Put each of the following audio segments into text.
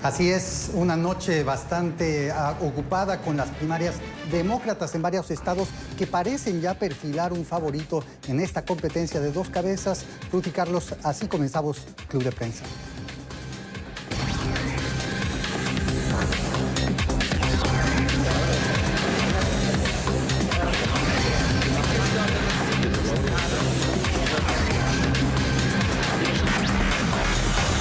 Así es, una noche bastante ocupada con las primarias demócratas en varios estados que parecen ya perfilar un favorito en esta competencia de dos cabezas. Ruth y Carlos, así comenzamos Club de Prensa.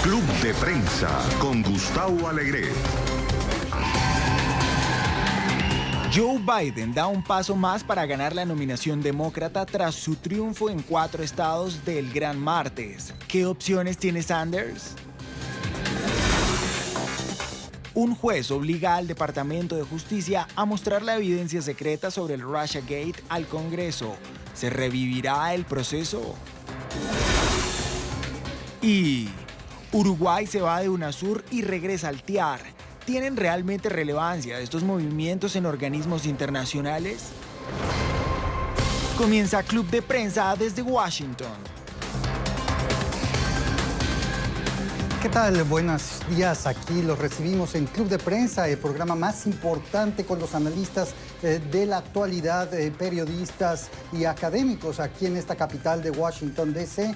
Club de Prensa con Gustavo Alegre. Joe Biden da un paso más para ganar la nominación demócrata tras su triunfo en 4 estados del Gran Martes. ¿Qué opciones tiene Sanders? Un juez obliga al Departamento de Justicia a mostrar la evidencia secreta sobre el Russiagate al Congreso. ¿Se revivirá el proceso? Y Uruguay se va de UNASUR y regresa al TIAR. ¿Tienen realmente relevancia estos movimientos en organismos internacionales? Comienza Club de Prensa desde Washington. ¿Qué tal? Buenos días. Aquí los recibimos en Club de Prensa, el programa más importante con los analistas de la actualidad, periodistas y académicos aquí en esta capital de Washington, D.C.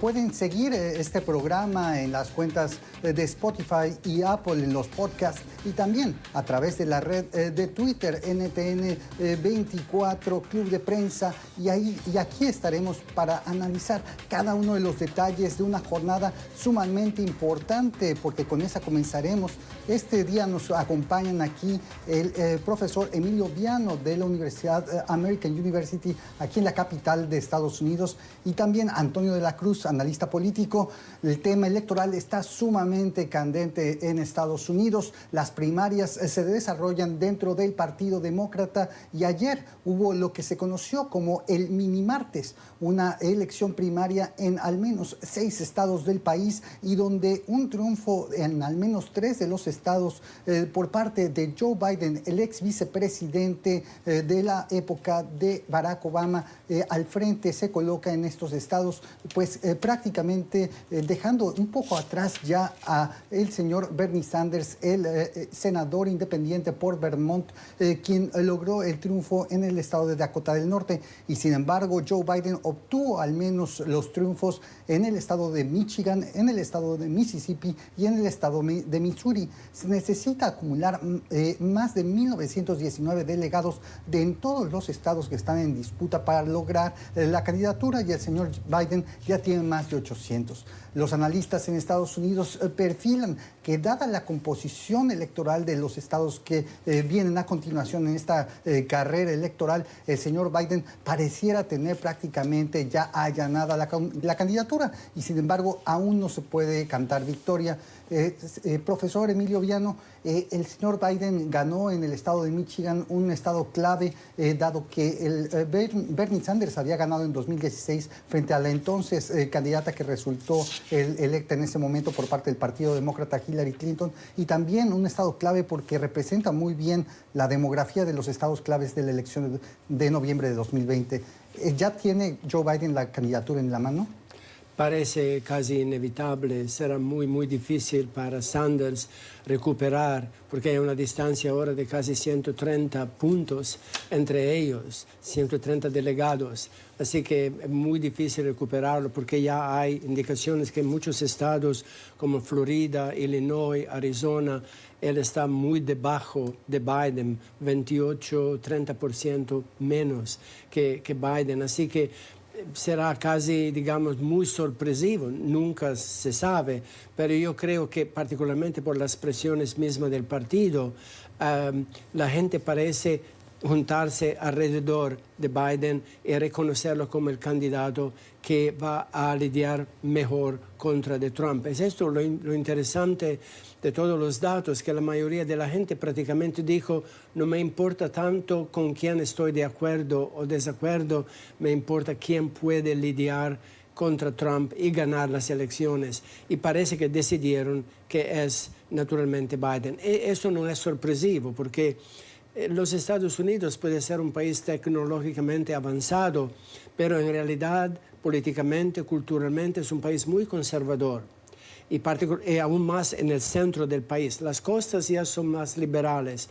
Pueden seguir este programa en las cuentas de Spotify y Apple en los podcasts y también a través de la red de Twitter, NTN24 Club de Prensa. Y aquí estaremos para analizar cada uno de los detalles de una jornada sumamente importante, porque con esa comenzaremos. Este día nos acompañan aquí el profesor Emilio Viano de la Universidad American University, aquí en la capital de Estados Unidos, y también Antonio de la Cruz, analista político. El tema electoral está sumamente candente en Estados Unidos. Las primarias se desarrollan dentro del Partido Demócrata y ayer hubo lo que se conoció como el mini martes, una elección primaria en al menos 6 estados del país y donde un triunfo en al menos 3 de los estados por parte de Joe Biden, el ex vicepresidente de la época de Barack Obama, al frente se coloca en estos estados, pues prácticamente dejando un poco atrás ya a el señor Bernie Sanders, el senador independiente por Vermont, quien logró el triunfo en el estado de Dakota del Norte. Y sin embargo, Joe Biden obtuvo al menos los triunfos en el estado de Michigan, en el estado de Mississippi y en el estado de Missouri. Se necesita acumular más de 1.919 delegados en todos los estados que están en disputa para lograr la candidatura, y el señor Biden ya tiene más de 800. Los analistas en Estados Unidos perfilan que, dada la composición electoral de los estados que vienen a continuación en esta carrera electoral, el señor Biden pareciera tener prácticamente ya allanada la candidatura, y sin embargo aún no se puede cantar victoria. Profesor Emilio Viano, el señor Biden ganó en el estado de Michigan, un estado clave, dado que Bernie Sanders había ganado en 2016 frente a la entonces candidata que resultó electa en ese momento por parte del Partido Demócrata, Hillary Clinton, y también un estado clave porque representa muy bien la demografía de los estados claves de la elección de noviembre de 2020. ¿Ya tiene Joe Biden la candidatura en la mano? Parece casi inevitable, será muy difícil para Sanders recuperar, porque hay una distancia ahora de casi 130 puntos entre ellos, 130 delegados, así que es muy difícil recuperarlo porque ya hay indicaciones que en muchos estados como Florida, Illinois, Arizona, él está muy debajo de Biden, 28-30% menos que Biden, así que será casi, digamos, muy sorpresivo, nunca se sabe, pero yo creo que particularmente por las presiones mismas del partido, la gente parece juntarse alrededor de Biden y reconocerlo como el candidato que va a lidiar mejor contra de Trump. Es esto lo interesante de todos los datos, que la mayoría de la gente prácticamente dijo: no me importa tanto con quién estoy de acuerdo o desacuerdo, me importa quién puede lidiar contra Trump y ganar las elecciones. Y parece que decidieron que es naturalmente Biden. Eso no es sorpresivo porque los Estados Unidos puede ser un país tecnológicamente avanzado, pero en realidad políticamente, culturalmente es un país muy conservador. y aún más en el centro del país. Las costas ya son más liberales,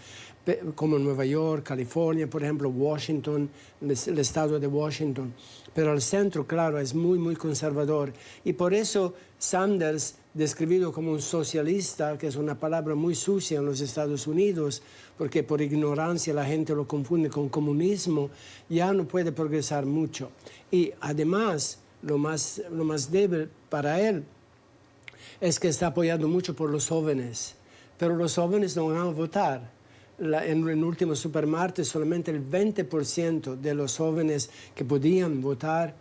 como Nueva York, California, por ejemplo, Washington, el estado de Washington. Pero el centro, claro, es muy, muy conservador. Y por eso Sanders, describido como un socialista, que es una palabra muy sucia en los Estados Unidos, porque por ignorancia la gente lo confunde con comunismo, ya no puede progresar mucho. Y además, lo más débil para él es que está apoyado mucho por los jóvenes, pero los jóvenes no van a votar. En el último supermartes solamente el 20% de los jóvenes que podían votar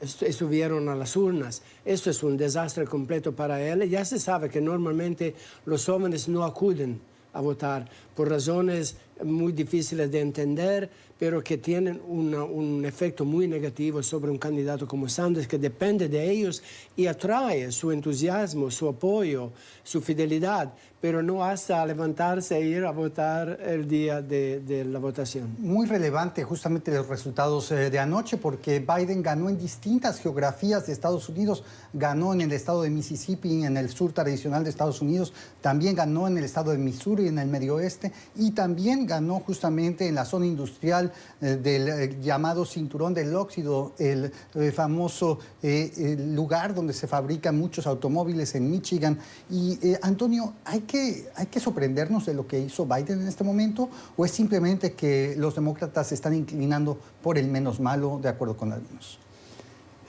estuvieron a las urnas. Esto es un desastre completo para él. Ya se sabe que normalmente los jóvenes no acuden a votar por razones muy difíciles de entender, pero que tienen un efecto muy negativo sobre un candidato como Sanders, que depende de ellos y atrae su entusiasmo, su apoyo, su fidelidad, pero no hasta levantarse e ir a votar el día de la votación. Muy relevante justamente los resultados de anoche, porque Biden ganó en distintas geografías de Estados Unidos, ganó en el estado de Mississippi, en el sur tradicional de Estados Unidos, también ganó en el estado de Missouri, en el medio oeste, y también ganó justamente en la zona industrial del llamado Cinturón del Óxido, el famoso lugar donde se fabrican muchos automóviles en Michigan. Y Antonio, ¿hay que sorprendernos de lo que hizo Biden en este momento, o es simplemente que los demócratas se están inclinando por el menos malo, de acuerdo con algunos?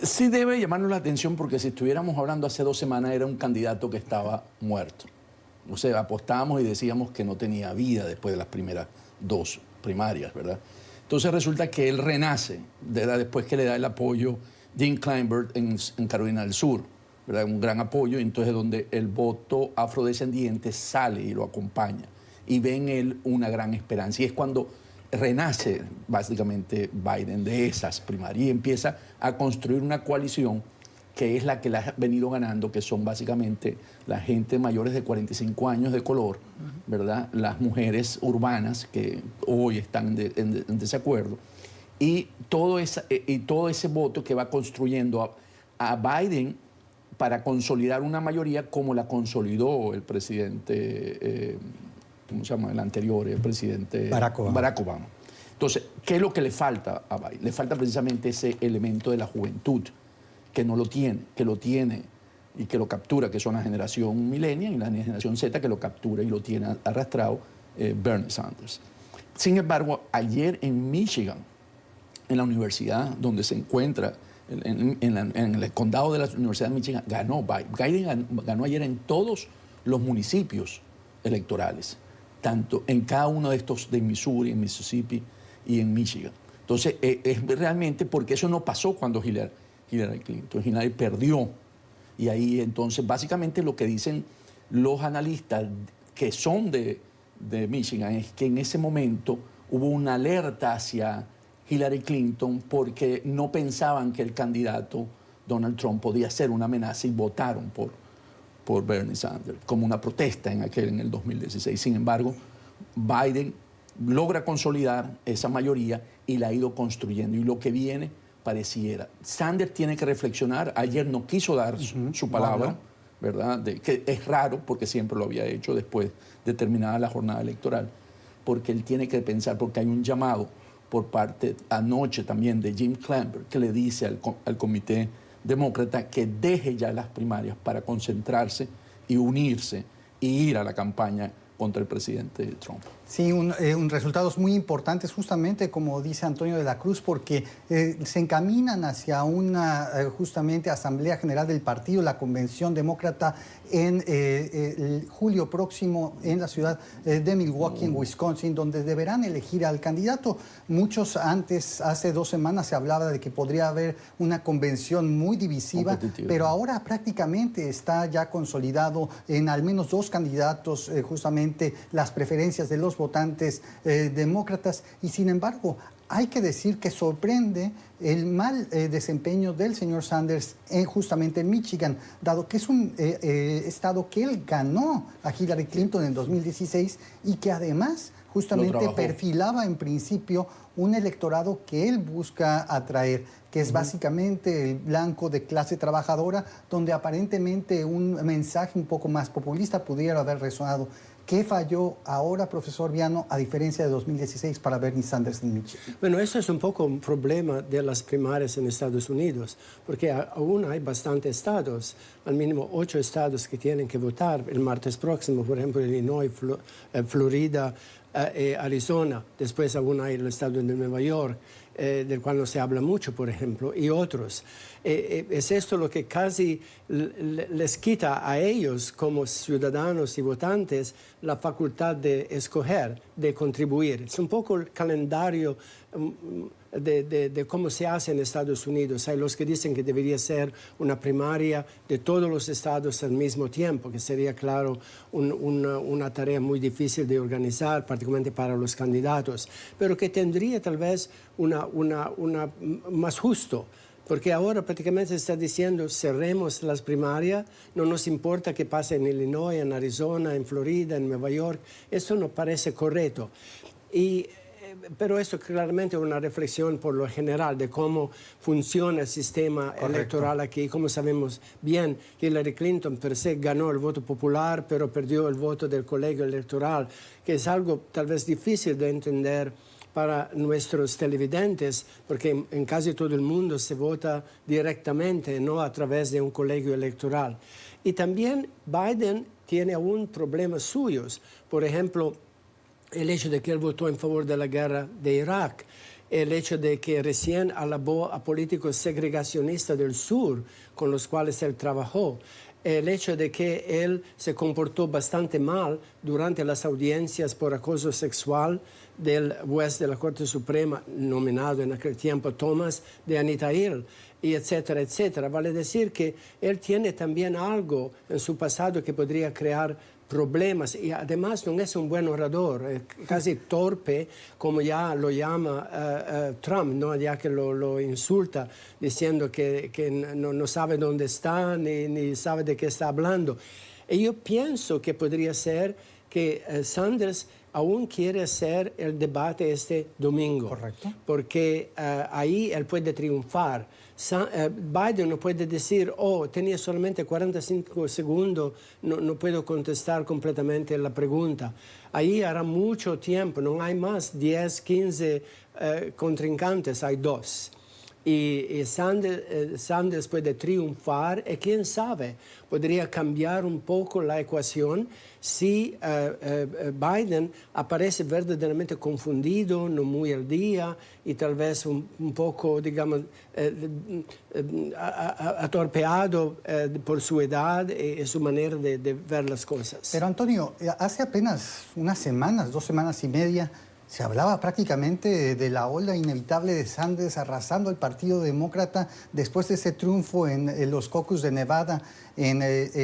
Sí debe llamarnos la atención, porque si estuviéramos hablando hace 2 semanas era un candidato que estaba muerto. O sea, apostábamos y decíamos que no tenía vida después de las primeras 2 primarias, ¿verdad? Entonces resulta que él renace después que le da el apoyo Jim Clyburn en Carolina del Sur, ¿verdad? Un gran apoyo, entonces donde el voto afrodescendiente sale y lo acompaña y ve en él una gran esperanza. Y es cuando renace básicamente Biden de esas primarias y empieza a construir una coalición que es la que la ha venido ganando, que son básicamente la gente mayores de 45 años de color, ¿verdad? Las mujeres urbanas que hoy están en desacuerdo, y todo ese voto que va construyendo a Biden para consolidar una mayoría como la consolidó el presidente, ¿cómo se llama? El anterior, el presidente Barack Obama. Entonces, ¿qué es lo que le falta a Biden? Le falta precisamente ese elemento de la juventud, que no lo tiene, que lo tiene y que lo captura, que son la generación millennial y la generación Z, que lo captura y lo tiene arrastrado Bernie Sanders. Sin embargo, ayer en Michigan, en la universidad donde se encuentra, en el condado de la Universidad de Michigan, ganó Biden. Biden ganó ayer en todos los municipios electorales, tanto en cada uno de estos de Missouri, en Mississippi y en Michigan. Entonces, es realmente porque eso no pasó cuando Hillary Clinton. Hillary perdió. Y ahí entonces básicamente lo que dicen los analistas que son de Michigan es que en ese momento hubo una alerta hacia Hillary Clinton porque no pensaban que el candidato Donald Trump podía ser una amenaza y votaron por Bernie Sanders como una protesta en el 2016. Sin embargo, Biden logra consolidar esa mayoría y la ha ido construyendo. Y lo que viene pareciera. Sanders tiene que reflexionar. Ayer no quiso dar su palabra, ¿verdad? Que es raro porque siempre lo había hecho después de terminada la jornada electoral, porque él tiene que pensar, porque hay un llamado por parte anoche también de Jim Clyburn que le dice al comité demócrata que deje ya las primarias para concentrarse y unirse y ir a la campaña contra el presidente Trump. Sí, resultados muy importantes, justamente como dice Antonio de la Cruz, porque se encaminan hacia una justamente Asamblea General del Partido, la Convención Demócrata, en julio próximo en la ciudad de Milwaukee, en Wisconsin, donde deberán elegir al candidato. Muchos hace 2 semanas se hablaba de que podría haber una convención muy divisiva, pero ahora prácticamente está ya consolidado en al menos 2 candidatos, justamente las preferencias de los votantes demócratas, y sin embargo hay que decir que sorprende el mal desempeño del señor Sanders justamente en Michigan, dado que es un estado que él ganó a Hillary Clinton en 2016 y que además justamente perfilaba en principio un electorado que él busca atraer, que es básicamente el blanco de clase trabajadora, donde aparentemente un mensaje un poco más populista pudiera haber resonado. ¿Qué falló ahora, profesor Viano, a diferencia de 2016 para Bernie Sanders en Michigan? Bueno, eso es un poco un problema de las primarias en Estados Unidos, porque aún hay bastantes estados, al mínimo 8 estados que tienen que votar el martes próximo, por ejemplo, Illinois, Florida, Arizona, después aún hay el estado de Nueva York, del cual no se habla mucho, por ejemplo, y otros. Es esto lo que casi les quita a ellos como ciudadanos y votantes la facultad de escoger, de contribuir. Es un poco el calendario de cómo se hace en Estados Unidos. Hay los que dicen que debería ser una primaria de todos los estados al mismo tiempo, que sería, claro, una tarea muy difícil de organizar, particularmente para los candidatos, pero que tendría tal vez una más justo. Porque ahora prácticamente se está diciendo, cerremos las primarias, no nos importa qué pase en Illinois, en Arizona, en Florida, en Nueva York. Eso no parece correcto. Pero esto claramente es una reflexión por lo general de cómo funciona el sistema electoral aquí. Como sabemos bien, Hillary Clinton per se ganó el voto popular, pero perdió el voto del colegio electoral, que es algo tal vez difícil de entender para nuestros televidentes, porque en casi todo el mundo se vota directamente, no a través de un colegio electoral. Y también Biden tiene aún problemas suyos. Por ejemplo, el hecho de que él votó en favor de la guerra de Irak, el hecho de que recién alabó a políticos segregacionistas del sur con los cuales él trabajó, el hecho de que él se comportó bastante mal durante las audiencias por acoso sexual del juez de la Corte Suprema, nominado en aquel tiempo Thomas, de Anita Hill, y etcétera, etcétera. Vale decir que él tiene también algo en su pasado que podría crear problemas, y además no es un buen orador, es casi torpe, como ya lo llama Trump, ¿no? Ya que lo insulta diciendo que no sabe dónde está ni sabe de qué está hablando. Y yo pienso que podría ser que Sanders aún quiere hacer el debate este domingo. Correcto. Porque ahí él puede triunfar. Biden no puede decir, oh, tenía solamente 45 segundos, no puedo contestar completamente la pregunta. Ahí hará mucho tiempo, no hay más 10, 15 contrincantes, hay 2. Y Sanders puede triunfar y quién sabe, podría cambiar un poco la ecuación si Biden aparece verdaderamente confundido, no muy al día y tal vez un poco, digamos, atorpeado por su edad y su manera de ver las cosas. Pero Antonio, hace apenas unas semanas, 2 semanas y media, se hablaba prácticamente de la ola inevitable de Sanders arrasando al Partido Demócrata después de ese triunfo en los caucus de Nevada,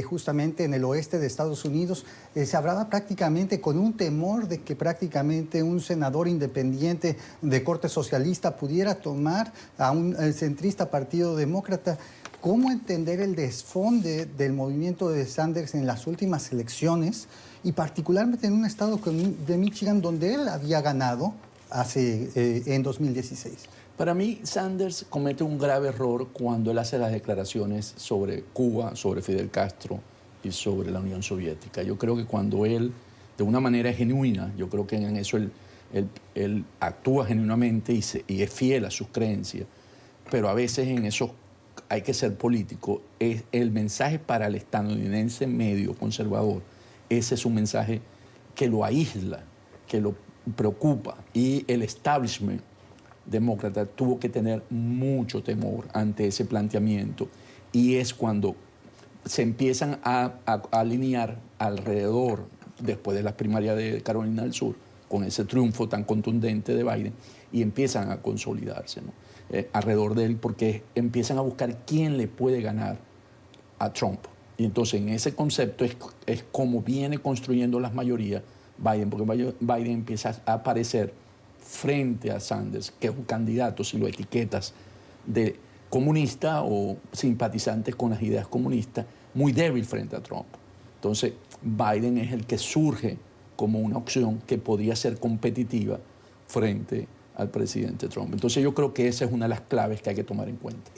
justamente en el oeste de Estados Unidos. Se hablaba prácticamente con un temor de que prácticamente un senador independiente de corte socialista pudiera tomar a un centrista Partido Demócrata. ¿Cómo entender el desfonde del movimiento de Sanders en las últimas elecciones y particularmente en un estado de Michigan donde él había ganado en 2016? Para mí, Sanders comete un grave error cuando él hace las declaraciones sobre Cuba, sobre Fidel Castro y sobre la Unión Soviética. Yo creo que cuando él, de una manera genuina, yo creo que en eso él actúa genuinamente y es fiel a sus creencias, pero a veces en eso hay que ser político. El mensaje para el estadounidense medio conservador, ese es un mensaje que lo aísla, que lo preocupa, y el establishment demócrata tuvo que tener mucho temor ante ese planteamiento, y es cuando se empiezan a alinear alrededor, después de las primarias de Carolina del Sur, con ese triunfo tan contundente de Biden, y empiezan a consolidarse, ¿no? Alrededor de él, porque empiezan a buscar quién le puede ganar a Trump. Y entonces en ese concepto es como viene construyendo las mayorías Biden, porque Biden empieza a aparecer frente a Sanders, que es un candidato, si lo etiquetas de comunista o simpatizantes con las ideas comunistas, muy débil frente a Trump. Entonces, Biden es el que surge como una opción que podía ser competitiva frente al presidente Trump. Entonces yo creo que esa es una de las claves que hay que tomar en cuenta.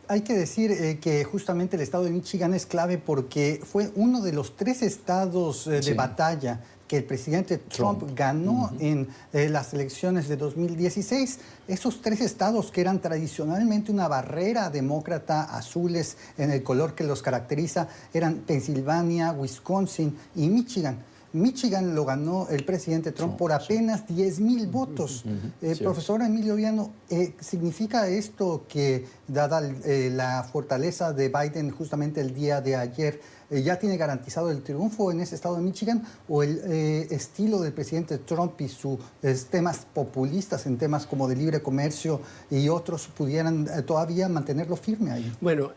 Hay que decir que justamente el estado de Michigan es clave porque fue uno de los 3 estados de batalla que el presidente Trump ganó en las elecciones de 2016. Esos 3 estados que eran tradicionalmente una barrera demócrata, azules en el color que los caracteriza, eran Pensilvania, Wisconsin y Michigan. Michigan lo ganó el presidente Trump por apenas 10,000 votos. Profesor Emilio Viano, ¿significa esto que, dada la fortaleza de Biden justamente el día de ayer, ya tiene garantizado el triunfo en ese estado de Michigan? ¿O el estilo del presidente Trump y sus temas populistas en temas como de libre comercio y otros pudieran todavía mantenerlo firme ahí? Bueno,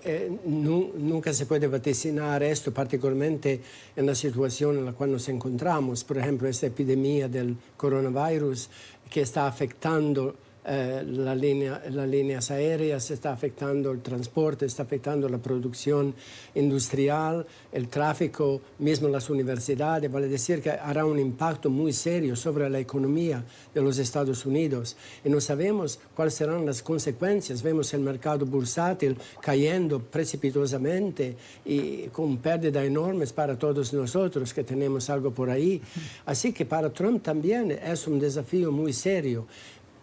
nunca se puede vaticinar esto, particularmente en la situación en la cual nos encontramos. Por ejemplo, esta epidemia del coronavirus que está afectando las líneas aéreas, está afectando el transporte, está afectando la producción industrial, el tráfico, mismo las universidades. Vale decir que hará un impacto muy serio sobre la economía de los Estados Unidos. Y no sabemos cuáles serán las consecuencias. Vemos el mercado bursátil cayendo precipitosamente y con pérdidas enormes para todos nosotros que tenemos algo por ahí. Así que para Trump también es un desafío muy serio.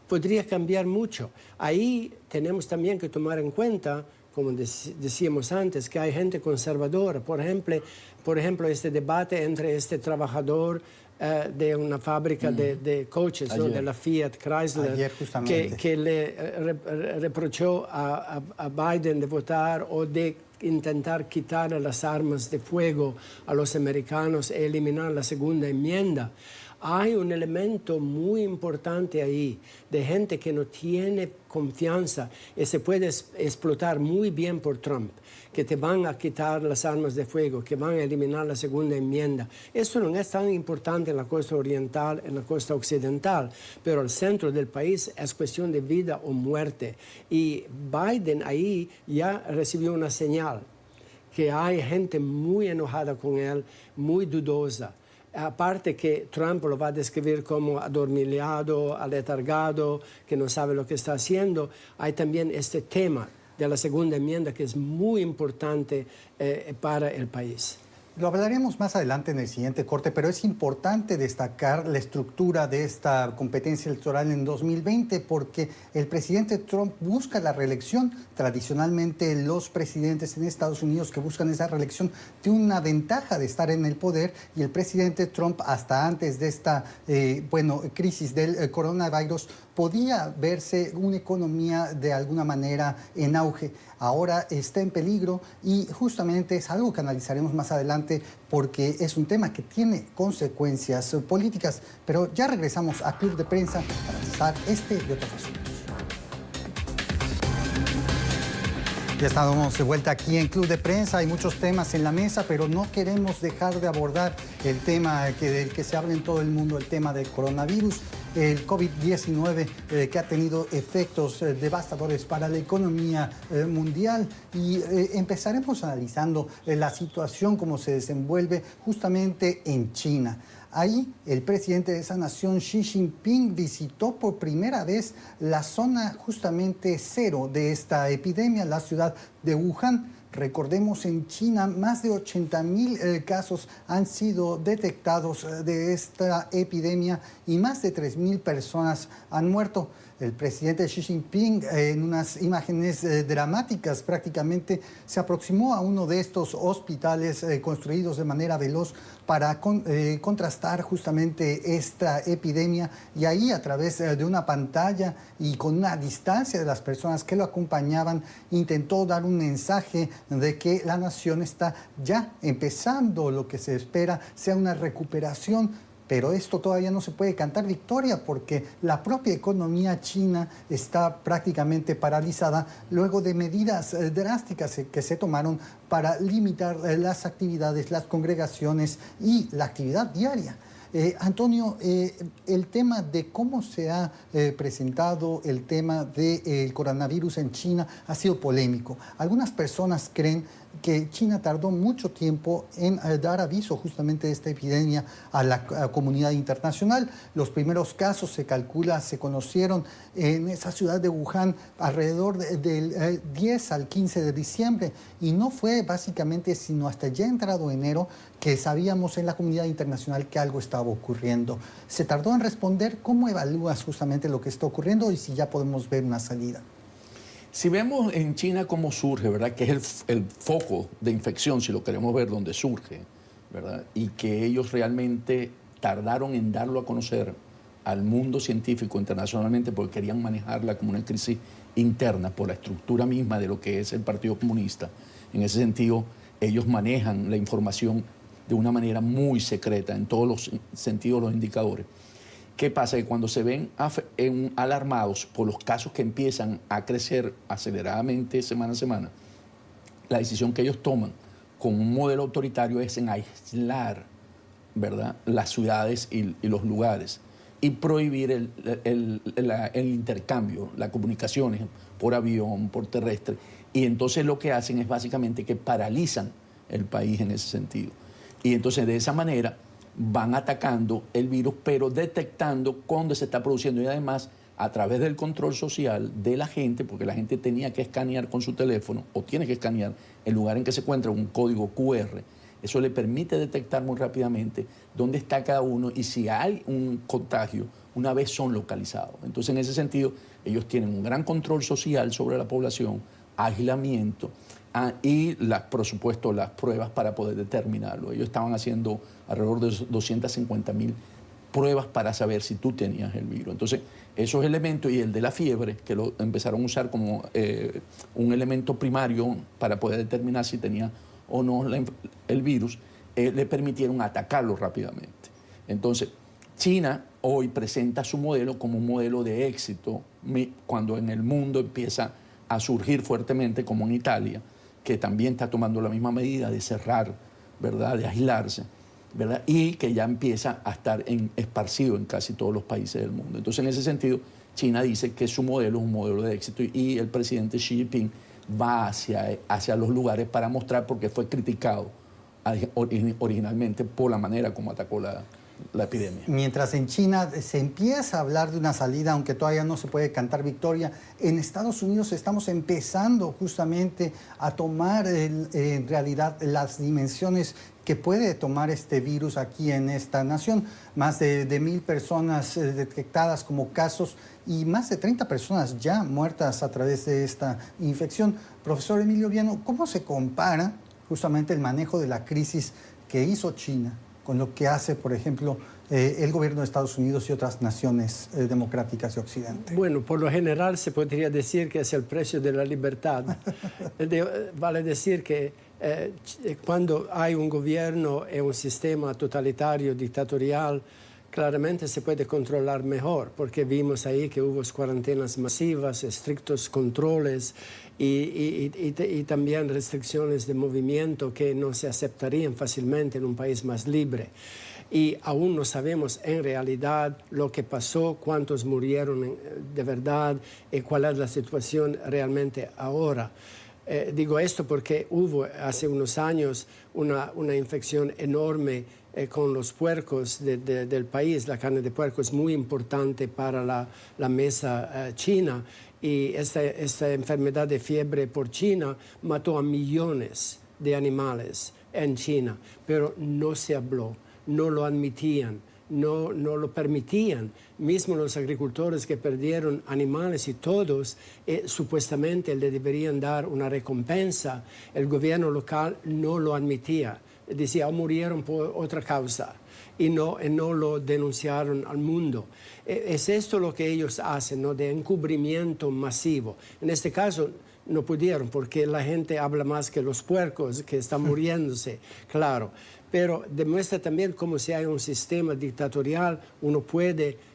Podría cambiar mucho. Ahí tenemos también que tomar en cuenta, como decíamos antes, que hay gente conservadora. Por ejemplo, este debate entre este trabajador de una fábrica de coches, ¿no? De la Fiat Chrysler, que le reprochó a Biden de votar o de intentar quitar las armas de fuego a los americanos e eliminar la segunda enmienda. Hay un elemento muy importante ahí de gente que no tiene confianza y se puede explotar muy bien por Trump, que te van a quitar las armas de fuego, que van a eliminar la segunda enmienda. Esto no es tan importante en la costa oriental, en la costa occidental, pero el centro del país es cuestión de vida o muerte. Y Biden ahí ya recibió una señal que hay gente muy enojada con él, muy dudosa. Aparte que Trump lo va a describir como adormilado, aletargado, que no sabe lo que está haciendo, hay también este tema de la segunda enmienda que es muy importante para el país. Lo hablaremos más adelante en el siguiente corte, pero es importante destacar la estructura de esta competencia electoral en 2020 porque el presidente Trump busca la reelección. Tradicionalmente los presidentes en Estados Unidos que buscan esa reelección tienen una ventaja de estar en el poder y el presidente Trump hasta antes de esta crisis del coronavirus podía verse una economía de alguna manera en auge. Ahora está en peligro y justamente es algo que analizaremos más adelante porque es un tema que tiene consecuencias políticas. Pero ya regresamos a Club de Prensa para analizar este y otros asuntos. Ya estamos de vuelta aquí en Club de Prensa. Hay muchos temas en la mesa, pero no queremos dejar de abordar el tema del que se habla en todo el mundo, el tema del coronavirus, el COVID-19 que ha tenido efectos devastadores para la economía mundial. Y empezaremos analizando la situación, cómo se desenvuelve justamente en China. Ahí el presidente de esa nación, Xi Jinping, visitó por primera vez la zona justamente cero de esta epidemia, la ciudad de Wuhan. Recordemos, en China más de 80,000 casos han sido detectados de esta epidemia y más de 3,000 personas han muerto. El presidente Xi Jinping, en unas imágenes dramáticas, prácticamente se aproximó a uno de estos hospitales construidos de manera veloz para contrastar justamente esta epidemia, y ahí a través de una pantalla y con una distancia de las personas que lo acompañaban intentó dar un mensaje de que la nación está ya empezando lo que se espera sea una recuperación. Pero esto todavía no se puede cantar victoria porque la propia economía china está prácticamente paralizada luego de medidas drásticas que se tomaron para limitar las actividades, las congregaciones y la actividad diaria. Antonio, el tema de cómo se ha presentado el tema del coronavirus en China ha sido polémico. Algunas personas creen que China tardó mucho tiempo en dar aviso justamente de esta epidemia a la comunidad internacional. Los primeros casos se conocieron en esa ciudad de Wuhan alrededor del 10 al 15 de diciembre y no fue básicamente sino hasta ya entrado enero que sabíamos en la comunidad internacional que algo estaba ocurriendo. Se tardó en responder. ¿Cómo evalúas justamente lo que está ocurriendo y si ya podemos ver una salida? Si vemos en China cómo surge, ¿verdad? Que es el foco de infección, si lo queremos ver, donde surge, ¿verdad? Y que ellos realmente tardaron en darlo a conocer al mundo científico internacionalmente porque querían manejarla como una crisis interna por la estructura misma de lo que es el Partido Comunista. En ese sentido, ellos manejan la información de una manera muy secreta en todos los sentidos, los indicadores. ¿Qué pasa? Que cuando se ven alarmados por los casos que empiezan a crecer aceleradamente semana a semana, la decisión que ellos toman con un modelo autoritario es en aislar, ¿verdad?, las ciudades y los lugares y prohibir el intercambio, las comunicaciones por avión, por terrestre. Y entonces lo que hacen es básicamente que paralizan el país en ese sentido. Y entonces de esa manera van atacando el virus, pero detectando cuándo se está produciendo y además a través del control social de la gente, porque la gente tenía que escanear con su teléfono o tiene que escanear el lugar en que se encuentra un código QR. Eso le permite detectar muy rápidamente dónde está cada uno y si hay un contagio, una vez son localizados. Entonces, en ese sentido, ellos tienen un gran control social sobre la población, aislamiento, y por supuesto las pruebas para poder determinarlo. Ellos estaban haciendo alrededor de 250.000 pruebas para saber si tú tenías el virus. Entonces, esos elementos y el de la fiebre, que lo empezaron a usar como un elemento primario para poder determinar si tenía o no el virus, le permitieron atacarlo rápidamente. Entonces, China hoy presenta su modelo como un modelo de éxito cuando en el mundo empieza a surgir fuertemente, como en Italia, que también está tomando la misma medida de cerrar, ¿verdad?, de aislarse, ¿verdad?, y que ya empieza a estar esparcido en casi todos los países del mundo. Entonces, en ese sentido, China dice que su modelo es un modelo de éxito y el presidente Xi Jinping va hacia los lugares para mostrar por qué fue criticado originalmente por la manera como atacó la epidemia. Mientras en China se empieza a hablar de una salida, aunque todavía no se puede cantar victoria, en Estados Unidos estamos empezando justamente a tomar en realidad las dimensiones que puede tomar este virus aquí en esta nación. Más de 1.000 personas detectadas como casos y más de 30 personas ya muertas a través de esta infección. Profesor Emilio Viano, ¿cómo se compara justamente el manejo de la crisis que hizo China con lo que hace, por ejemplo, el gobierno de Estados Unidos y otras naciones democráticas de Occidente? Bueno, por lo general se podría decir que es el precio de la libertad. Vale decir que cuando hay un gobierno y un sistema totalitario, dictatorial, claramente se puede controlar mejor, porque vimos ahí que hubo cuarentenas masivas, estrictos controles y también restricciones de movimiento que no se aceptarían fácilmente en un país más libre. Y aún no sabemos en realidad lo que pasó, cuántos murieron de verdad y cuál es la situación realmente ahora. Digo esto porque hubo hace unos años una infección enorme con los puercos del país. La carne de puerco es muy importante para la mesa china y esta enfermedad de fiebre porcina mató a millones de animales en China, pero no se habló, no lo admitían, no lo permitían. Mismo los agricultores que perdieron animales y todos, supuestamente le deberían dar una recompensa. El gobierno local no lo admitía. Decía, murieron por otra causa y no lo denunciaron al mundo. Es esto lo que ellos hacen, ¿no?, de encubrimiento masivo. En este caso no pudieron porque la gente habla más que los puercos que están muriéndose, claro. Pero demuestra también cómo si hay un sistema dictatorial uno puede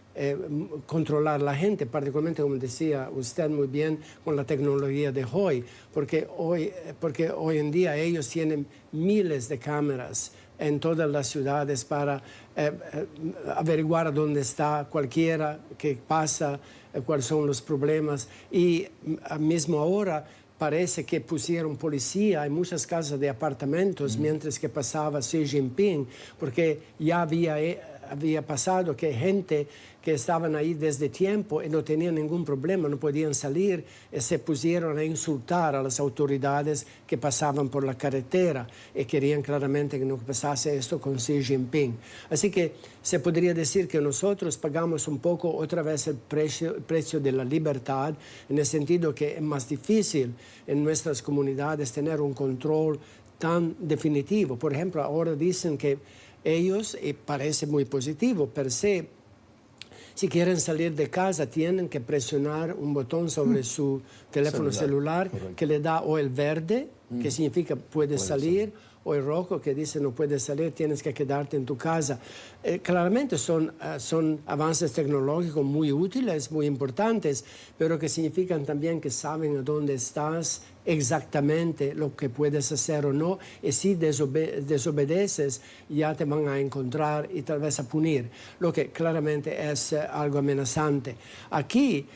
controlar la gente, particularmente, como decía usted muy bien, con la tecnología de hoy, porque hoy en día ellos tienen miles de cámaras en todas las ciudades para averiguar dónde está cualquiera que pasa, cuáles son los problemas. Y mismo ahora parece que pusieron policía en muchas casas de apartamentos mientras que pasaba Xi Jinping, porque ya había pasado que gente que estaban ahí desde tiempo y no tenían ningún problema, no podían salir, y se pusieron a insultar a las autoridades que pasaban por la carretera y querían claramente que no pasase esto con Xi Jinping. Así que se podría decir que nosotros pagamos un poco otra vez el precio de la libertad, en el sentido que es más difícil en nuestras comunidades tener un control tan definitivo. Por ejemplo, ahora dicen que ellos, y parece muy positivo per se, si quieren salir de casa tienen que presionar un botón sobre su teléfono celular que le da o el verde, que significa puedes salir, o el rojo que dice no puedes salir, tienes que quedarte en tu casa. Claramente son avances tecnológicos muy útiles, muy importantes, pero que significan también que saben a dónde estás exactamente, lo que puedes hacer o no, y si desobedeces ya te van a encontrar y tal vez a punir, lo que claramente es algo amenazante. Aquí,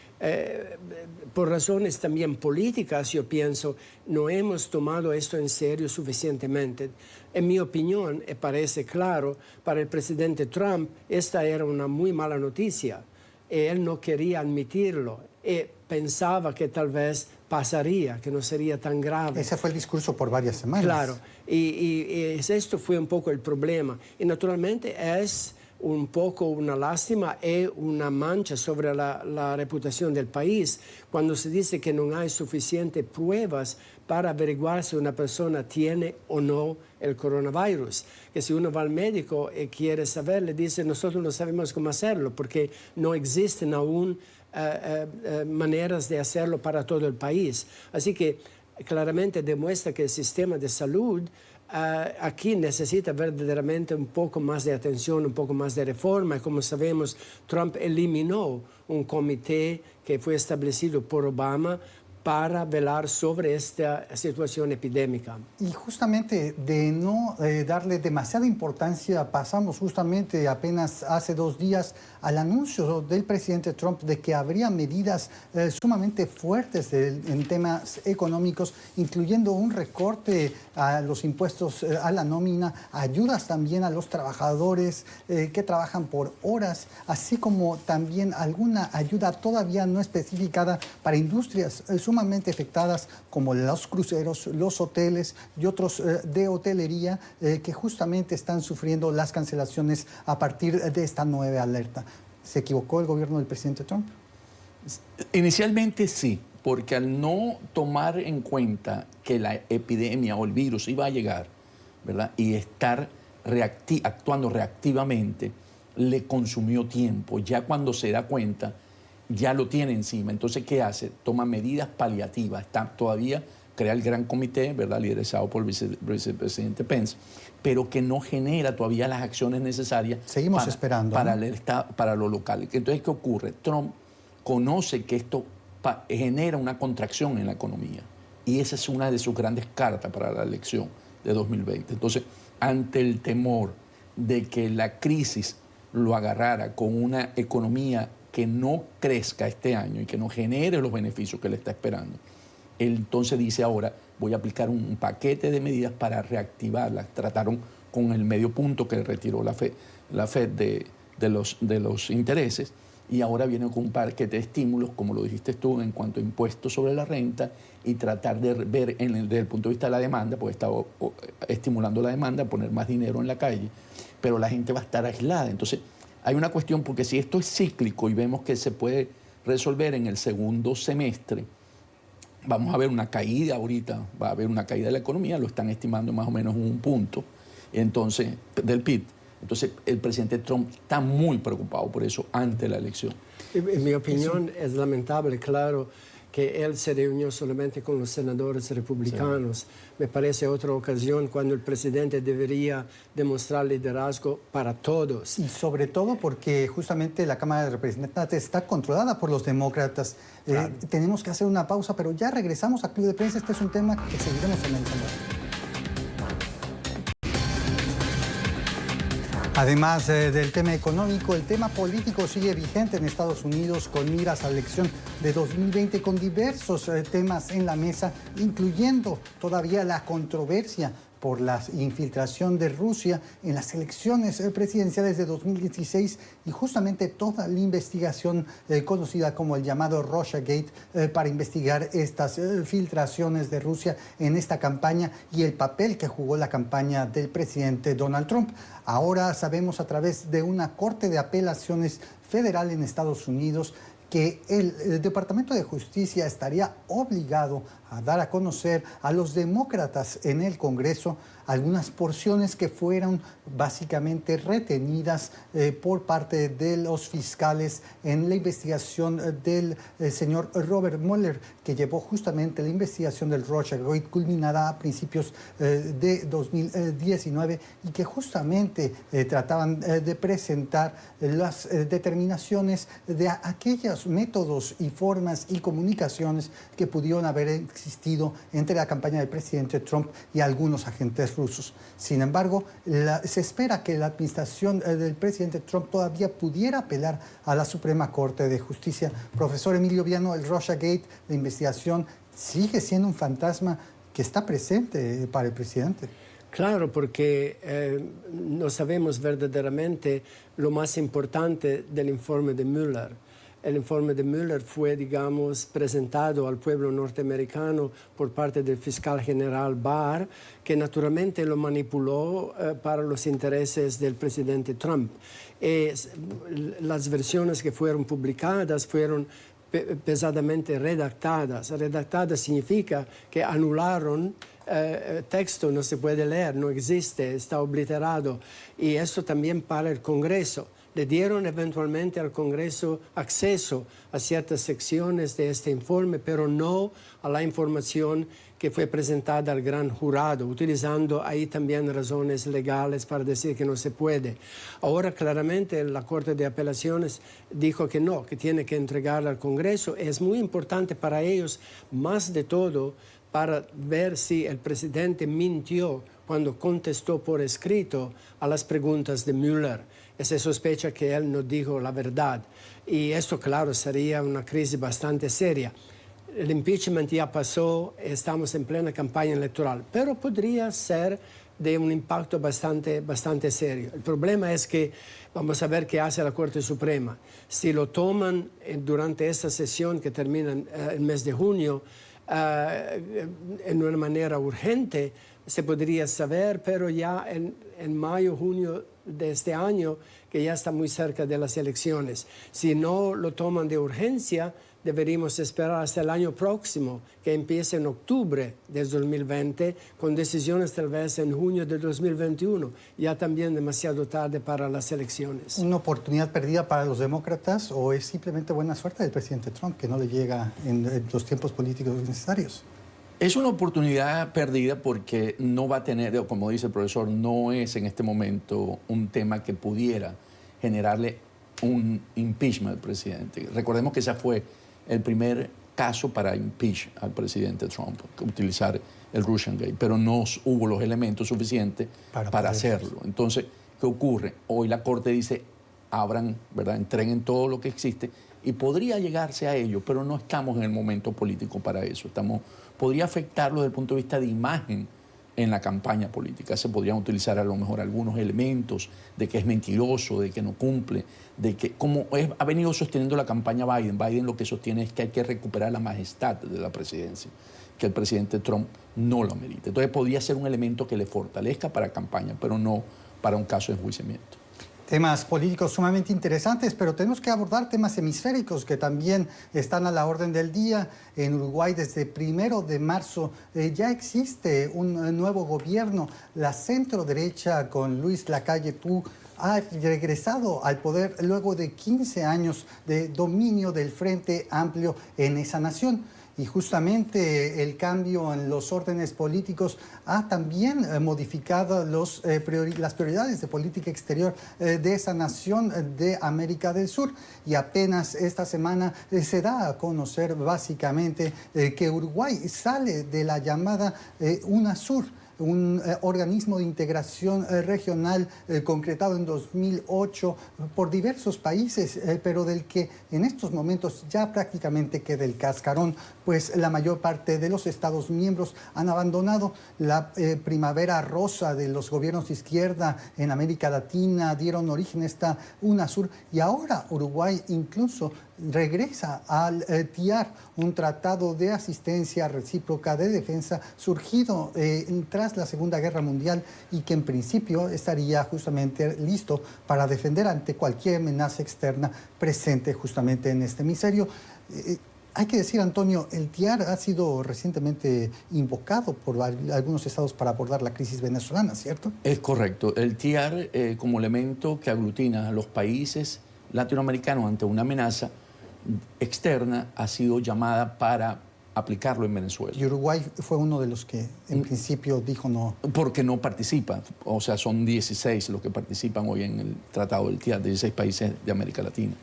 por razones también políticas, yo pienso, no hemos tomado esto en serio suficientemente. En mi opinión, y parece claro, para el presidente Trump, esta era una muy mala noticia. Él no quería admitirlo y pensaba que tal vez pasaría, que no sería tan grave. Ese fue el discurso por varias semanas. Claro, y esto fue un poco el problema. Y naturalmente es un poco una lástima y una mancha sobre la reputación del país cuando se dice que no hay suficientes pruebas para averiguar si una persona tiene o no el coronavirus. Que si uno va al médico y quiere saber, le dice, nosotros no sabemos cómo hacerlo porque no existen aún maneras de hacerlo para todo el país. Así que claramente demuestra que el sistema de salud aquí necesita verdaderamente un poco más de atención, un poco más de reforma. Y como sabemos, Trump eliminó un comité que fue establecido por Obama para velar sobre esta situación epidémica. Y justamente de no darle demasiada importancia, pasamos justamente apenas hace 2 días al anuncio del presidente Trump de que habría medidas sumamente fuertes en temas económicos, incluyendo un recorte a los impuestos a la nómina, ayudas también a los trabajadores que trabajan por horas, así como también alguna ayuda todavía no especificada para industrias sumamente afectadas como los cruceros, los hoteles y otros de hotelería que justamente están sufriendo las cancelaciones a partir de esta nueva alerta. ¿Se equivocó el gobierno del presidente Trump? Inicialmente sí, porque al no tomar en cuenta que la epidemia o el virus iba a llegar, ¿verdad? Y estar actuando reactivamente, le consumió tiempo. Ya cuando se da cuenta, ya lo tiene encima. Entonces, ¿qué hace? Toma medidas paliativas. Todavía crea el gran comité, ¿verdad?, liderazado por el vicepresidente Pence, pero que no genera todavía las acciones necesarias. Seguimos esperando, para lo local. Entonces, ¿qué ocurre? Trump conoce que esto genera una contracción en la economía y esa es una de sus grandes cartas para la elección de 2020. Entonces, ante el temor de que la crisis lo agarrara con una economía que no crezca este año y que no genere los beneficios que le está esperando, él entonces dice ahora voy a aplicar un paquete de medidas para reactivarla. Trataron con el medio punto que retiró la Fed de los intereses y ahora viene con un paquete de estímulos, como lo dijiste tú, en cuanto a impuestos sobre la renta y tratar de ver desde el punto de vista de la demanda, porque está estimulando la demanda, poner más dinero en la calle, pero la gente va a estar aislada. Entonces, hay una cuestión, porque si esto es cíclico y vemos que se puede resolver en el segundo semestre, vamos a ver una caída ahorita, va a haber una caída de la economía, lo están estimando más o menos un punto, entonces, del PIB. Entonces, el presidente Trump está muy preocupado por eso ante la elección. En mi opinión, es lamentable, claro, que él se reunió solamente con los senadores republicanos. Sí. Me parece otra ocasión cuando el presidente debería demostrar liderazgo para todos. Y sobre todo porque justamente la Cámara de Representantes está controlada por los demócratas. Claro. Tenemos que hacer una pausa, pero ya regresamos a Club de Prensa. Este es un tema que seguiremos analizando. Además del tema económico, el tema político sigue vigente en Estados Unidos con miras a la elección de 2020 con diversos temas en la mesa, incluyendo todavía la controversia por la infiltración de Rusia en las elecciones presidenciales de 2016 y justamente toda la investigación conocida como el llamado Russiagate para investigar estas filtraciones de Rusia en esta campaña y el papel que jugó la campaña del presidente Donald Trump. Ahora sabemos a través de una corte de apelaciones federal en Estados Unidos que el Departamento de Justicia estaría obligado a dar a conocer a los demócratas en el Congreso algunas porciones que fueron básicamente retenidas por parte de los fiscales en la investigación del señor Robert Mueller, que llevó justamente la investigación del Russiagate culminada a principios de 2019 y que justamente trataban de presentar las determinaciones de aquellos métodos y formas y comunicaciones que pudieron haber existido entre la campaña del presidente Trump y algunos agentes rusos. Sin embargo, se espera que la administración del presidente Trump todavía pudiera apelar a la Suprema Corte de Justicia. Profesor Emilio Viano, el Russiagate, la investigación sigue siendo un fantasma que está presente para el presidente. Claro, porque no sabemos verdaderamente lo más importante del informe de Mueller. El informe de Mueller fue, digamos, presentado al pueblo norteamericano por parte del fiscal general Barr, que naturalmente lo manipuló para los intereses del presidente Trump. Las versiones que fueron publicadas fueron pesadamente redactadas. Redactadas significa que anularon texto, no se puede leer, no existe, está obliterado. Y eso también para el Congreso. Le dieron eventualmente al Congreso acceso a ciertas secciones de este informe, pero no a la información que fue presentada al gran jurado, utilizando ahí también razones legales para decir que no se puede. Ahora claramente la Corte de Apelaciones dijo que no, que tiene que entregar al Congreso. Es muy importante para ellos, más de todo, para ver si el presidente mintió cuando contestó por escrito a las preguntas de Mueller. Se sospecha que él no dijo la verdad. Y esto, claro, sería una crisis bastante seria. El impeachment ya pasó, estamos en plena campaña electoral, pero podría ser de un impacto bastante serio. El problema es que vamos a ver qué hace la Corte Suprema. Si lo toman durante esta sesión que termina el mes de junio, en una manera urgente, se podría saber, pero ya en mayo, junio de este año, que ya está muy cerca de las elecciones. Si no lo toman de urgencia, deberíamos esperar hasta el año próximo, que empiece en octubre del 2020, con decisiones tal vez en junio de 2021, ya también demasiado tarde para las elecciones. ¿Una oportunidad perdida para los demócratas o es simplemente buena suerte del presidente Trump que no le llega en los tiempos políticos necesarios? Es una oportunidad perdida porque no va a tener, como dice el profesor, no es en este momento un tema que pudiera generarle un impeachment al presidente. Recordemos que ese fue el primer caso para impeach al presidente Trump, utilizar el Russiagate, pero no hubo los elementos suficientes para hacerlo. Entonces, ¿qué ocurre? Hoy la Corte dice, abran, ¿verdad? Entreguen todo lo que existe y podría llegarse a ello, pero no estamos en el momento político para eso. Podría afectarlo desde el punto de vista de imagen en la campaña política. Se podrían utilizar a lo mejor algunos elementos de que es mentiroso, de que no cumple, de que ha venido sosteniendo la campaña Biden. Biden lo que sostiene es que hay que recuperar la majestad de la presidencia, que el presidente Trump no lo merita. Entonces podría ser un elemento que le fortalezca para campaña, pero no para un caso de enjuiciamiento. Temas políticos sumamente interesantes, pero tenemos que abordar temas hemisféricos que también están a la orden del día. En Uruguay, desde 1 de marzo, ya existe un nuevo gobierno. La centro-derecha, con Luis Lacalle Pou, ha regresado al poder luego de 15 años de dominio del Frente Amplio en esa nación. Y justamente el cambio en los órdenes políticos ha también modificado las prioridades de política exterior de esa nación de América del Sur. Y apenas esta semana se da a conocer básicamente que Uruguay sale de la llamada UNASUR, un organismo de integración regional concretado en 2008 por diversos países, pero del que en estos momentos ya prácticamente queda el cascarón, pues la mayor parte de los Estados miembros han abandonado. La primavera rosa de los gobiernos de izquierda en América Latina dieron origen a esta UNASUR, y ahora Uruguay incluso regresa al TIAR, un tratado de asistencia recíproca de defensa surgido tras la Segunda Guerra Mundial y que en principio estaría justamente listo para defender ante cualquier amenaza externa presente justamente en este hemisferio. Hay que decir, Antonio, el TIAR ha sido recientemente invocado por algunos estados para abordar la crisis venezolana, ¿cierto? Es correcto. El TIAR, como elemento que aglutina a los países latinoamericanos ante una amenaza externa, ha sido llamada para aplicarlo en Venezuela. Y Uruguay fue uno de los que en principio dijo no. Porque no participa, o sea, son 16 los que participan hoy en el tratado del TIAR, 16 países de América Latina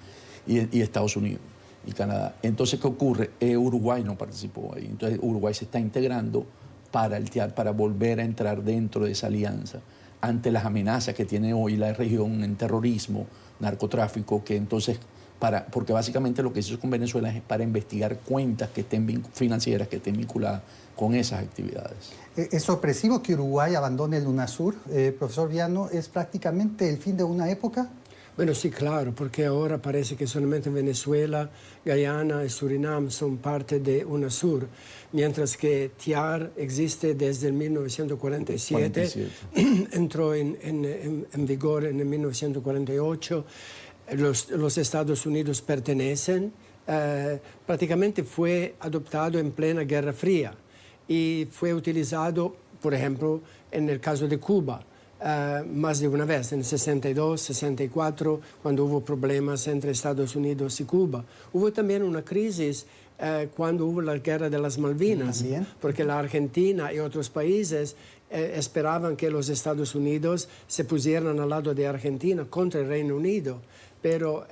y Estados Unidos y Canadá. Entonces, ¿qué ocurre? Uruguay no participó ahí. Entonces, Uruguay se está integrando para el TIAR, para volver a entrar dentro de esa alianza ante las amenazas que tiene hoy la región en terrorismo, narcotráfico, que entonces, porque básicamente lo que se hizo con Venezuela es para investigar cuentas que estén financieras que estén vinculadas con esas actividades. Es sorpresivo que Uruguay abandone el UNASUR, profesor Viano. ¿Es prácticamente el fin de una época? Bueno, sí, claro, porque ahora parece que solamente Venezuela, Guyana y Surinam son parte de UNASUR, mientras que TIAR existe desde el 1947, entró en vigor en el 1948, los Estados Unidos pertenecen, prácticamente fue adoptado en plena Guerra Fría y fue utilizado, por ejemplo, en el caso de Cuba. Más de una vez, en 62, 64, cuando hubo problemas entre Estados Unidos y Cuba. Hubo también una crisis cuando hubo la guerra de las Malvinas, porque la Argentina y otros países esperaban que los Estados Unidos se pusieran al lado de Argentina contra el Reino Unido. Pero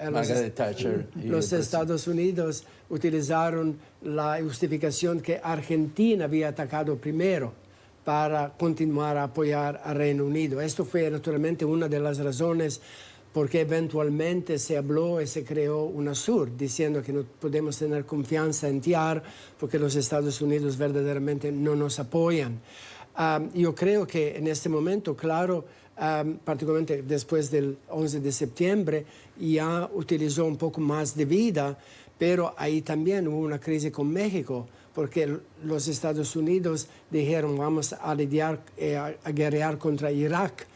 los Estados Unidos utilizaron la justificación que Argentina había atacado primero para continuar a apoyar al Reino Unido. Esto fue naturalmente una de las razones porque eventualmente se habló y se creó UNASUR, diciendo que no podemos tener confianza en TIAR porque los Estados Unidos verdaderamente no nos apoyan. Yo creo que en este momento, claro, particularmente después del 11 de septiembre, ya utilizó un poco más de vida, pero ahí también hubo una crisis con México, porque los Estados Unidos dijeron vamos a lidiar, a guerrear contra Irak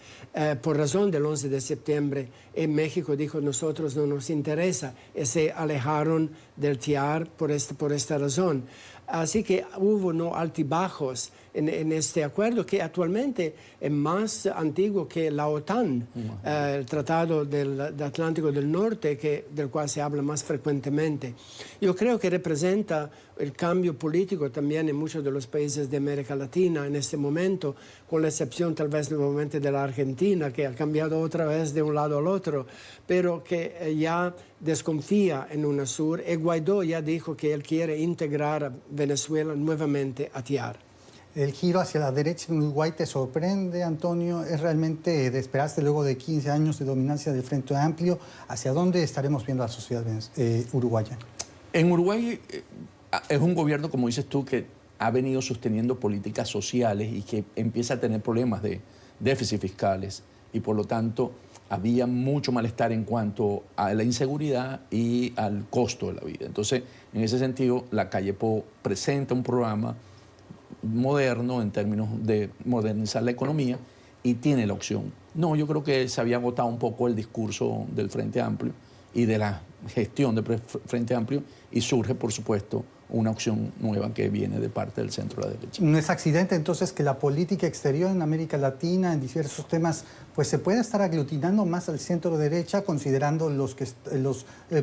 por razón del 11 de septiembre. Y México dijo nosotros no nos interesa y se alejaron del TIAR por esta razón. Así que hubo no altibajos en este acuerdo que actualmente es más antiguo que la OTAN, el Tratado del Atlántico del Norte, del cual se habla más frecuentemente. Yo creo que representa el cambio político también en muchos de los países de América Latina en este momento, con la excepción tal vez nuevamente de la Argentina, que ha cambiado otra vez de un lado al otro, pero que ya desconfía en UNASUR, y Guaidó ya dijo que él quiere integrar a Venezuela nuevamente a TIAR. ¿El giro hacia la derecha en Uruguay te sorprende, Antonio? ¿Es realmente de esperarse luego de 15 años de dominancia del Frente Amplio? ¿Hacia dónde estaremos viendo a la sociedad uruguaya? En Uruguay es un gobierno, como dices tú, que ha venido sosteniendo políticas sociales y que empieza a tener problemas de déficit fiscales y por lo tanto había mucho malestar en cuanto a la inseguridad y al costo de la vida. Entonces, en ese sentido, la Calle Pou presenta un programa moderno en términos de modernizar la economía y tiene la opción. No, yo creo que se había agotado un poco el discurso del Frente Amplio y de la gestión del Frente Amplio y surge, por supuesto, una opción nueva que viene de parte del centro de la derecha. ¿No es accidente entonces que la política exterior en América Latina, en diversos temas, pues se pueda estar aglutinando más al centro derecha, considerando los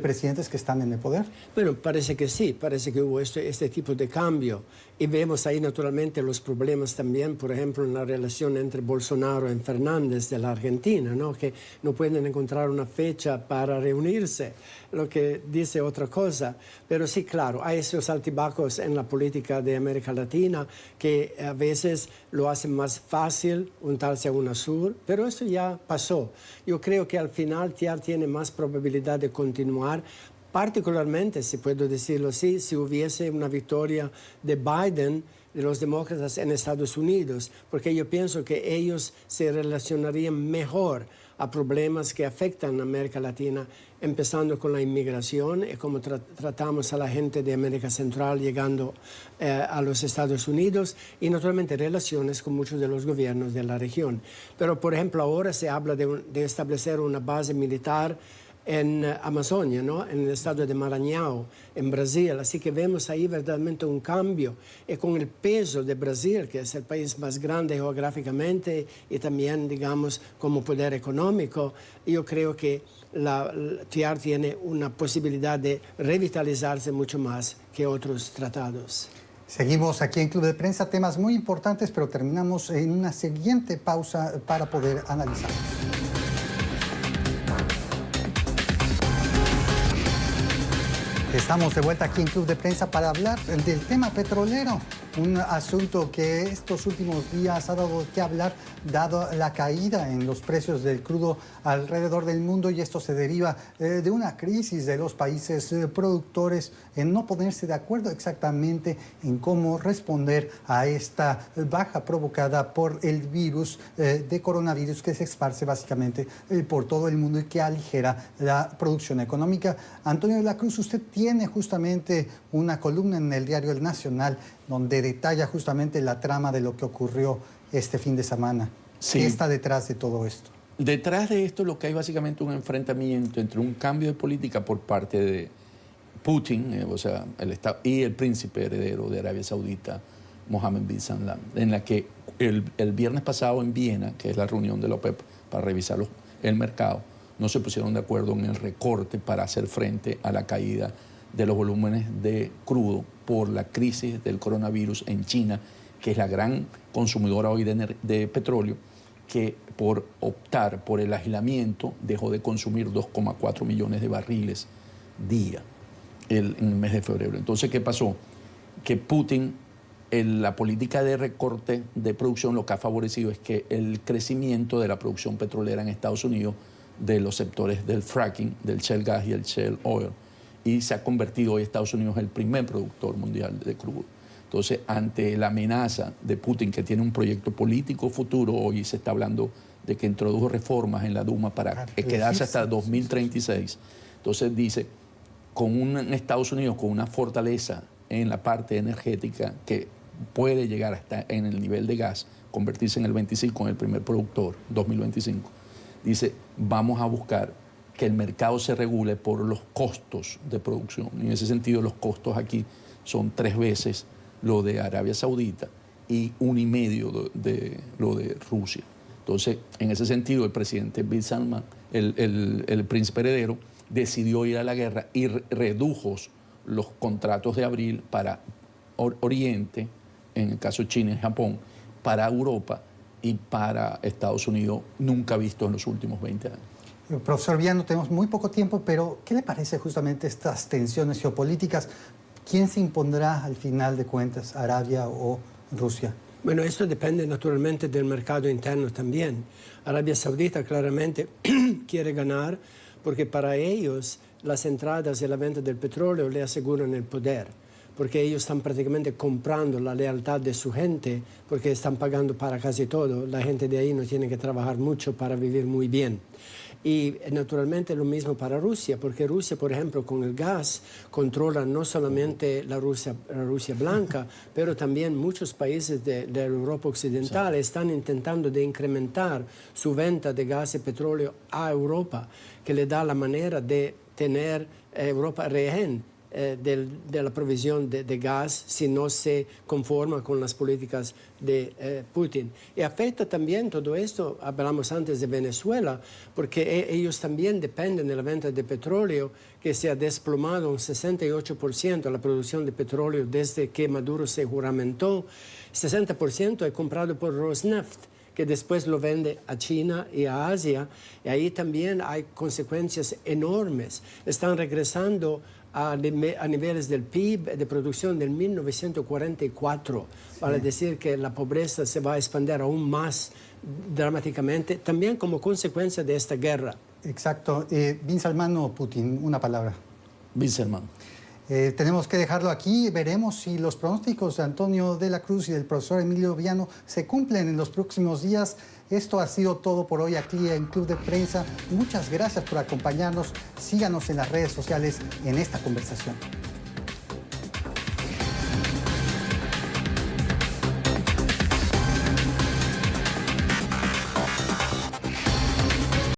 presidentes que están en el poder? Bueno, parece que sí, parece que hubo este tipo de cambio. Y vemos ahí naturalmente los problemas también, por ejemplo, en la relación entre Bolsonaro y Fernández de la Argentina, ¿no? Que no pueden encontrar una fecha para reunirse, lo que dice otra cosa. Pero sí, claro, hay esos altibajos en la política de América Latina que a veces lo hacen más fácil untarse a UNASUR, pero eso ya pasó. Yo creo que al final TIAR tiene más probabilidad de continuar, particularmente, si puedo decirlo así, si hubiese una victoria de Biden, de los demócratas en Estados Unidos, porque yo pienso que ellos se relacionarían mejor a problemas que afectan a América Latina, empezando con la inmigración y cómo tratamos a la gente de América Central llegando a los Estados Unidos, y naturalmente relaciones con muchos de los gobiernos de la región. Pero, por ejemplo, ahora se habla de establecer una base militar en Amazonia, ¿no? En el estado de Maranhão, en Brasil. Así que vemos ahí verdaderamente un cambio. Y con el peso de Brasil, que es el país más grande geográficamente y también, digamos, como poder económico, yo creo que la TIAR tiene una posibilidad de revitalizarse mucho más que otros tratados. Seguimos aquí en Club de Prensa, temas muy importantes, pero terminamos en una siguiente pausa para poder analizarlos. Estamos de vuelta aquí en Club de Prensa para hablar del tema petrolero, un asunto que estos últimos días ha dado que hablar, dado la caída en los precios del crudo alrededor del mundo, y esto se deriva de una crisis de los países productores en no ponerse de acuerdo exactamente en cómo responder a esta baja provocada por el virus de coronavirus que se esparce básicamente por todo el mundo y que aligera la producción económica. Antonio de la Cruz, usted tiene justamente una columna en el diario El Nacional donde detalla justamente la trama de lo que ocurrió este fin de semana. Sí. ¿Qué está detrás de todo esto? Detrás de esto lo que hay básicamente un enfrentamiento entre un cambio de política por parte de Putin, o sea, el Estado, y el príncipe heredero de Arabia Saudita, Mohammed bin Salman, en la que el viernes pasado en Viena, que es la reunión de la OPEP para revisar el mercado, no se pusieron de acuerdo en el recorte para hacer frente a la caída de los volúmenes de crudo por la crisis del coronavirus en China, que es la gran consumidora hoy de petróleo, que por optar por el aislamiento dejó de consumir 2,4 millones de barriles día en el mes de febrero. Entonces, ¿qué pasó? Que Putin, la política de recorte de producción, lo que ha favorecido es que el crecimiento de la producción petrolera en Estados Unidos, de los sectores del fracking, del shale gas y el shale oil, y se ha convertido hoy Estados Unidos en el primer productor mundial de crudo. Entonces, ante la amenaza de Putin, que tiene un proyecto político futuro, hoy se está hablando de que introdujo reformas en la Duma para quedarse hasta 2036. Entonces dice, con un Estados Unidos con una fortaleza en la parte energética que puede llegar hasta en el nivel de gas, convertirse en el 25, en el primer productor, 2025, dice, vamos a buscar que el mercado se regule por los costos de producción. Y en ese sentido, los costos aquí son 3 veces lo de Arabia Saudita y 1,5 de lo de Rusia. Entonces, en ese sentido, el presidente bin Salman, el príncipe heredero, decidió ir a la guerra y redujo los contratos de abril para Oriente, en el caso de China y Japón, para Europa y para Estados Unidos, nunca visto en los últimos 20 años. Profesor Viano, tenemos muy poco tiempo, pero ¿qué le parece justamente estas tensiones geopolíticas? ¿Quién se impondrá al final de cuentas, Arabia o Rusia? Bueno, esto depende naturalmente del mercado interno también. Arabia Saudita claramente quiere ganar porque para ellos las entradas y la venta del petróleo le aseguran el poder, porque ellos están prácticamente comprando la lealtad de su gente, porque están pagando para casi todo. La gente de ahí no tiene que trabajar mucho para vivir muy bien. Y naturalmente lo mismo para Rusia, porque Rusia, por ejemplo, con el gas, controla no solamente la Rusia blanca, pero también muchos países de la Europa occidental están intentando de incrementar su venta de gas y petróleo a Europa, que le da la manera de tener Europa rehén de la provisión de gas si no se conforma con las políticas de Putin. Y afecta también todo esto, hablamos antes de Venezuela, porque ellos también dependen de la venta de petróleo, que se ha desplomado un 68% la producción de petróleo desde que Maduro se juramentó. 60% es comprado por Rosneft, que después lo vende a China y a Asia, y ahí también hay consecuencias enormes. Están regresando a niveles del PIB de producción del 1944, para decir que la pobreza se va a expandir aún más dramáticamente, también como consecuencia de esta guerra. Exacto. Bin Salman o Putin, una palabra. Bin Salman. Tenemos que dejarlo aquí. Veremos si los pronósticos de Antonio de la Cruz y del profesor Emilio Viano se cumplen en los próximos días. Esto ha sido todo por hoy aquí en Club de Prensa. Muchas gracias por acompañarnos. Síganos en las redes sociales en esta conversación.